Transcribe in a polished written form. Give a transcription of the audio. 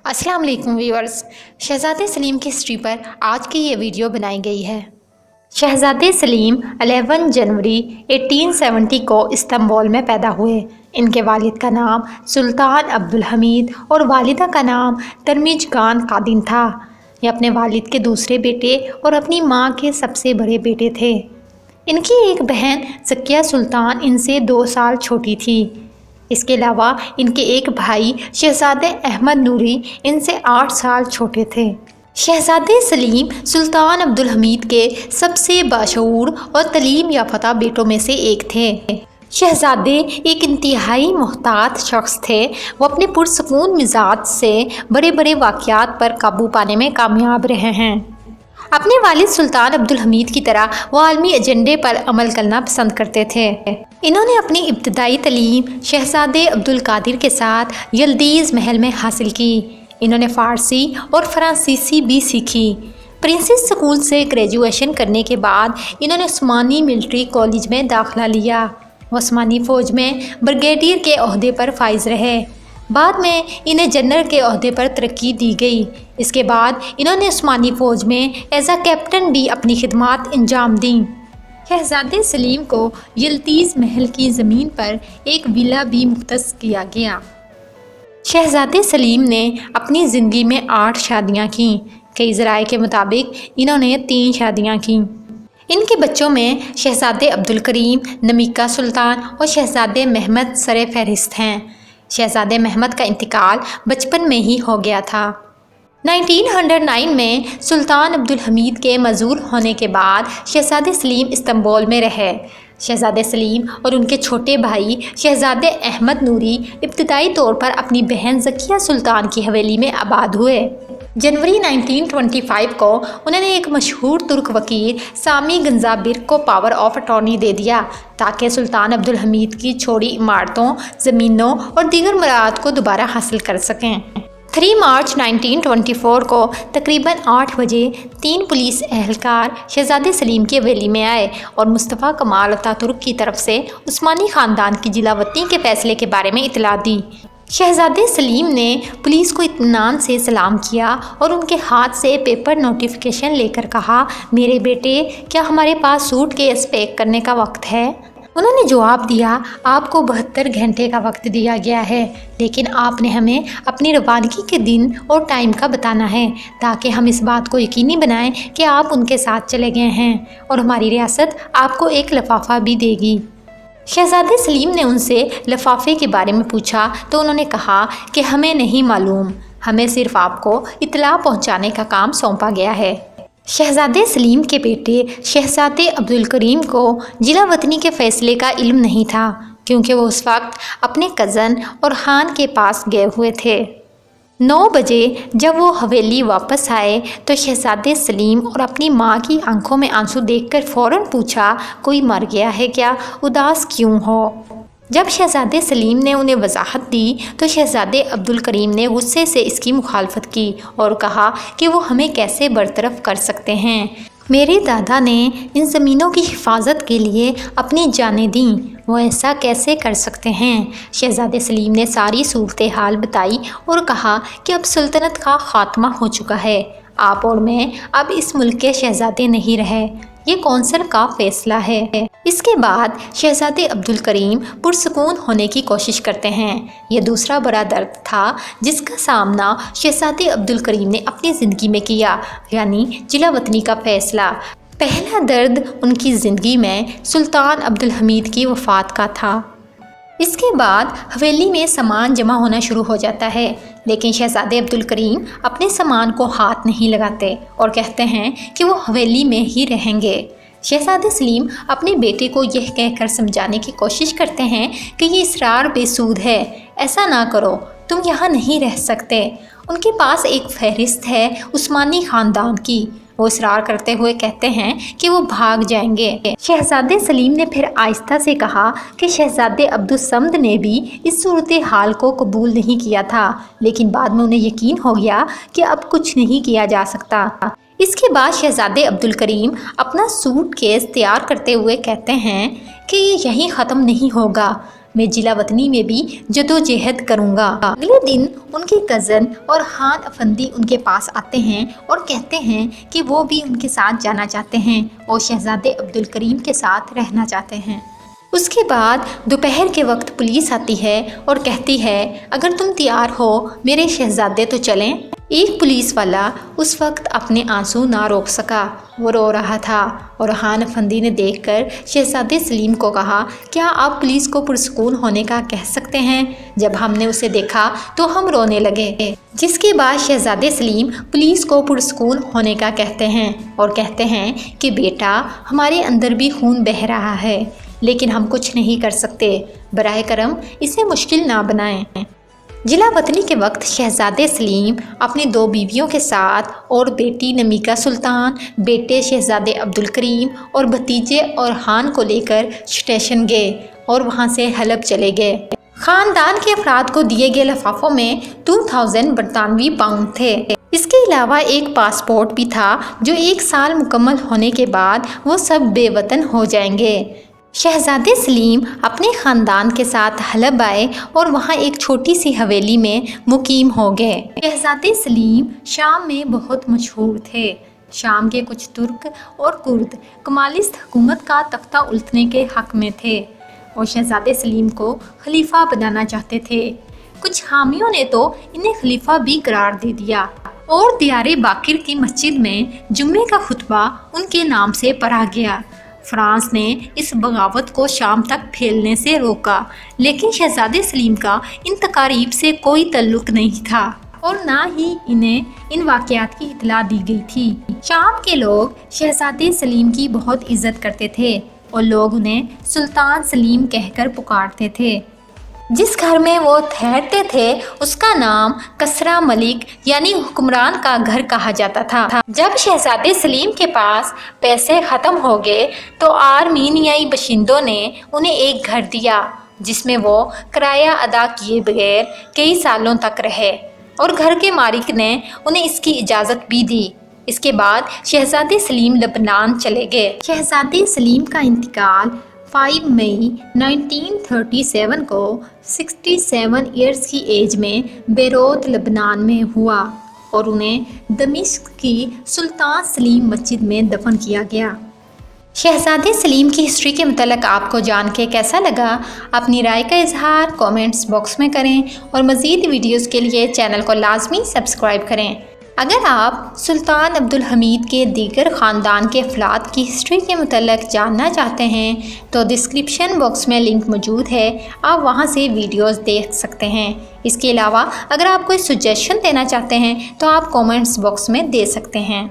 अस्सलाम वालेकुम व्यूअर्स। शहज़ादे सलीम की हिस्ट्री पर आज की ये वीडियो बनाई गई है। शहज़ादे सलीम 11 जनवरी 1870 को इस्तांबुल में पैदा हुए। इनके वालिद का नाम सुल्तान अब्दुल हमीद और वालिदा का नाम तरमीजगान कादिन था। ये अपने वालिद के दूसरे बेटे और अपनी माँ के सबसे बड़े बेटे थे। इनकी एक बहन ज़किया सुल्तान इनसे 2 साल छोटी थी। इसके अलावा इनके एक भाई शहज़ादे अहमद नूरी इनसे 8 साल छोटे थे। शहज़ादे सलीम सुल्तान अब्दुल हमीद के सबसे बाशऊर और तलीम याफ्ता बेटों में से एक थे। शहज़ादे एक इंतहाई मोहतात शख्स थे। वो अपने पुरसकून मिजाज से बड़े बड़े वाक़यात पर काबू पाने में कामयाब रहे हैं। अपने वालिद सुल्तान अब्दुल हमीद की तरह वो आलमी एजेंडे पर अमल करना पसंद करते थे। इन्होंने अपनी इब्तदाई तलीम शहज़ादे अब्दुल कादिर के साथ यल्दीज़ महल में हासिल की। इन्होंने फ़ारसी और फ़्रांसीसी भी सीखी। प्रिंसेस स्कूल से ग्रेजुएशन करने के बाद इन्होंने उस्मानी मिलिट्री कॉलेज में दाखिला लिया। वो उस्मानी फ़ौज में ब्रिगेडियर के ओहदे पर फाइज रहे। बाद में इन्हें जनरल के ओहदे पर तरक्की दी गई। इसके बाद इन्होंने उस्मानी फ़ौज में एज अ कैप्टन भी अपनी खिदमात अंजाम दी। शहज़ादे सलीम को यल्दीज़ महल की ज़मीन पर एक विला भी मुख्तस किया गया। शहज़ादे सलीम ने अपनी ज़िंदगी में 8 शादियाँ कीं। कई ज़राए के मुताबिक इन्होंने 3 शादियाँ कीं। इनके बच्चों में शहज़ादे अब्दुल करीम, नमीका सुल्तान और शहज़ादे महमद सरे फहरिस्त हैं। शहज़ादे महमद का इंतकाल बचपन में ही हो गया था। 1909 में सुल्तान अब्दुल हमीद के मजूर होने के बाद शहज़ादे सलीम इस्तांबुल में रहे। शहज़ादे सलीम और उनके छोटे भाई शहज़ादे अहमद नूरी इब्तदाई तौर पर अपनी बहन ज़किया सुल्तान की हवेली में आबाद हुए। जनवरी 1925 को उन्होंने एक मशहूर तुर्क वकील सामी गंजाबिर को पावर ऑफ अटॉर्नी दे दिया ताकि सुल्तान अब्दुल हमीद की छोड़ी इमारतों, ज़मीनों और दीगर मराद को दोबारा हासिल कर सकें। 3 मार्च 1924 को तकरीबन 8 बजे 3 पुलिस एहलकार शहज़ादे सलीम की हवेली में आए और मुस्तफ़ा कमाल अतातुर्क की तरफ से उस्मानी ख़ानदान की जिलावतनी के फ़ैसले के बारे में इतला दी। शहज़ादे सलीम ने पुलिस को इत्मीनान से सलाम किया और उनके हाथ से पेपर नोटिफिकेशन लेकर कहा, मेरे बेटे, क्या हमारे पास सूटकेस पैक करने का वक्त है? उन्होंने जवाब दिया, आपको 72 घंटे का वक्त दिया गया है, लेकिन आपने हमें अपनी रवानगी के दिन और टाइम का बताना है ताकि हम इस बात को यकीनी बनाएं कि आप उनके साथ चले गए हैं और हमारी रियासत आपको एक लिफाफा भी देगी। शहज़ादे सलीम ने उनसे लिफाफे के बारे में पूछा तो उन्होंने कहा कि हमें नहीं मालूम, हमें सिर्फ आपको इत्तला पहुंचाने का काम सौंपा गया है। शहज़ादे सलीम के बेटे शहज़ादे अब्दुल करीम को जिला वतनी के फ़ैसले का इल्म नहीं था क्योंकि वो उस वक्त अपने कज़न और खान के पास गए हुए थे। 9 बजे जब वो हवेली वापस आए तो शहज़ादे सलीम और अपनी माँ की आंखों में आंसू देखकर फ़ौरन पूछा, कोई मर गया है क्या? उदास क्यों हो? जब शहज़ादे सलीम ने उन्हें वजाहत दी तो शहज़ादे अब्दुल करीम ने गुस्से से इसकी मुखालफत की और कहा कि वो हमें कैसे बरतरफ कर सकते हैं। मेरे दादा ने इन ज़मीनों की हिफाजत के लिए अपनी जानें दी, वो ऐसा कैसे कर सकते हैं? शहज़ादे सलीम ने सारी सूरत हाल बताई और कहा कि अब सल्तनत का ख़ात्मा हो चुका है, आप और मैं अब इस मुल्क के शहज़ादे नहीं रहे, ये कौंसिल का फ़ैसला है। इसके बाद शहज़ादे अब्दुल करीम पुरसकून होने की कोशिश करते हैं। यह दूसरा बड़ा दर्द था जिसका सामना शहज़ादे अब्दुल करीम ने अपनी ज़िंदगी में किया, यानी जिला वतनी का फ़ैसला। पहला दर्द उनकी ज़िंदगी में सुल्तान अब्दुल हमीद की वफ़ात का था। इसके बाद हवेली में सामान जमा होना शुरू हो जाता है, लेकिन शहज़ादे अब्दुल करीम अपने सामान को हाथ नहीं लगाते और कहते हैं कि वो हवेली में ही रहेंगे। शहज़ादे सलीम अपने बेटे को यह कहकर समझाने की कोशिश करते हैं कि ये इसरार बेसूद है, ऐसा ना करो, तुम यहाँ नहीं रह सकते। उनके पास एक फहरिस्त है उस्मानी ख़ानदान की। वो इसरार करते हुए कहते हैं कि वो भाग जाएंगे। शहज़ादे सलीम ने फिर आहिस्ता से कहा कि शहज़ादे अब्दुल समद ने भी इस सूरत हाल को कबूल नहीं किया था, लेकिन बाद में उन्हें यकीन हो गया कि अब कुछ नहीं किया जा सकता। इसके बाद शहज़ादे अब्दुल करीम अपना सूटकेस तैयार करते हुए कहते हैं कि ये यहीं ख़त्म नहीं होगा, میں ضلع وطنی میں بھی جدوجہد کروں گا۔ اگلے دن ان کے کزن اور خان افندی ان کے پاس آتے ہیں اور کہتے ہیں کہ وہ بھی ان کے ساتھ جانا چاہتے ہیں اور شہزادے عبدالکریم کے ساتھ رہنا چاہتے ہیں۔ اس کے بعد دوپہر کے وقت پولیس آتی ہے اور کہتی ہے اگر تم تیار ہو میرے شہزادے تو چلیں۔ ایک پولیس والا اس وقت اپنے آنسو نہ روک سکا، وہ رو رہا تھا اور خان افندی نے دیکھ کر شہزادے سلیم کو کہا کیا آپ پولیس کو پرسکون ہونے کا کہہ سکتے ہیں؟ جب ہم نے اسے دیکھا تو ہم رونے لگے۔ جس کے بعد شہزادے سلیم پولیس کو پرسکون ہونے کا کہتے ہیں اور کہتے ہیں کہ بیٹا ہمارے اندر بھی خون بہہ رہا ہے لیکن ہم کچھ نہیں کر سکتے، براہ کرم اسے مشکل نہ بنائیں۔ ضلع وطنی کے وقت شہزادے سلیم اپنی 2 بیویوں کے ساتھ اور بیٹی نمیکا سلطان، بیٹے شہزادے عبدالکریم اور بھتیجے اورحان کو لے کر اسٹیشن گئے اور وہاں سے حلب چلے گئے۔ خاندان کے افراد کو دیے گئے لفافوں میں 2000 برطانوی پاؤنڈ تھے۔ اس کے علاوہ ایک پاسپورٹ بھی تھا جو 1 سال مکمل ہونے کے بعد وہ سب بے وطن ہو جائیں گے۔ شہزادے سلیم اپنے خاندان کے ساتھ حلب آئے اور وہاں ایک چھوٹی سی حویلی میں مقیم ہو گئے۔ شہزادے سلیم شام میں بہت مشہور تھے۔ شام کے کچھ ترک اور کرد کمالسٹ حکومت کا تختہ الٹنے کے حق میں تھے اور شہزادے سلیم کو خلیفہ بنانا چاہتے تھے۔ کچھ حامیوں نے تو انہیں خلیفہ بھی قرار دے دیا اور دیار باقر کی مسجد میں جمعے کا خطبہ ان کے نام سے پڑھا گیا۔ فرانس نے اس بغاوت کو شام تک پھیلنے سے روکا لیکن شہزادے سلیم کا ان تقاریب سے کوئی تعلق نہیں تھا اور نہ ہی انہیں ان واقعات کی اطلاع دی گئی تھی۔ شام کے لوگ شہزادے سلیم کی بہت عزت کرتے تھے اور لوگ انہیں سلطان سلیم کہہ کر پکارتے تھے۔ جس گھر میں وہ ٹھہرتے تھے اس کا نام کسرا ملک یعنی حکمران کا گھر کہا جاتا تھا۔ جب شہزادے سلیم کے پاس پیسے ختم ہو گئے تو آرمینیائی باشندوں نے انہیں ایک گھر دیا جس میں وہ کرایہ ادا کیے بغیر کئی سالوں تک رہے اور گھر کے مالک نے انہیں اس کی اجازت بھی دی۔ اس کے بعد شہزادے سلیم لبنان چلے گئے۔ شہزادے سلیم کا انتقال 5 مئی 1937 کو 67 ایئرز کی ایج میں بیروت لبنان میں ہوا اور انہیں دمشق کی سلطان سلیم مسجد میں دفن کیا گیا۔ شہزادے سلیم کی ہسٹری کے متعلق آپ کو جان کے کیسا لگا؟ اپنی رائے کا اظہار کومنٹس باکس میں کریں اور مزید ویڈیوز کے لیے چینل کو لازمی سبسکرائب کریں۔ اگر آپ سلطان عبدالحمید کے دیگر خاندان کے افراد کی ہسٹری کے متعلق جاننا چاہتے ہیں تو ڈسکرپشن باکس میں لنک موجود ہے، آپ وہاں سے ویڈیوز دیکھ سکتے ہیں۔ اس کے علاوہ اگر آپ کوئی سجیشن دینا چاہتے ہیں تو آپ کومنٹس باکس میں دے سکتے ہیں۔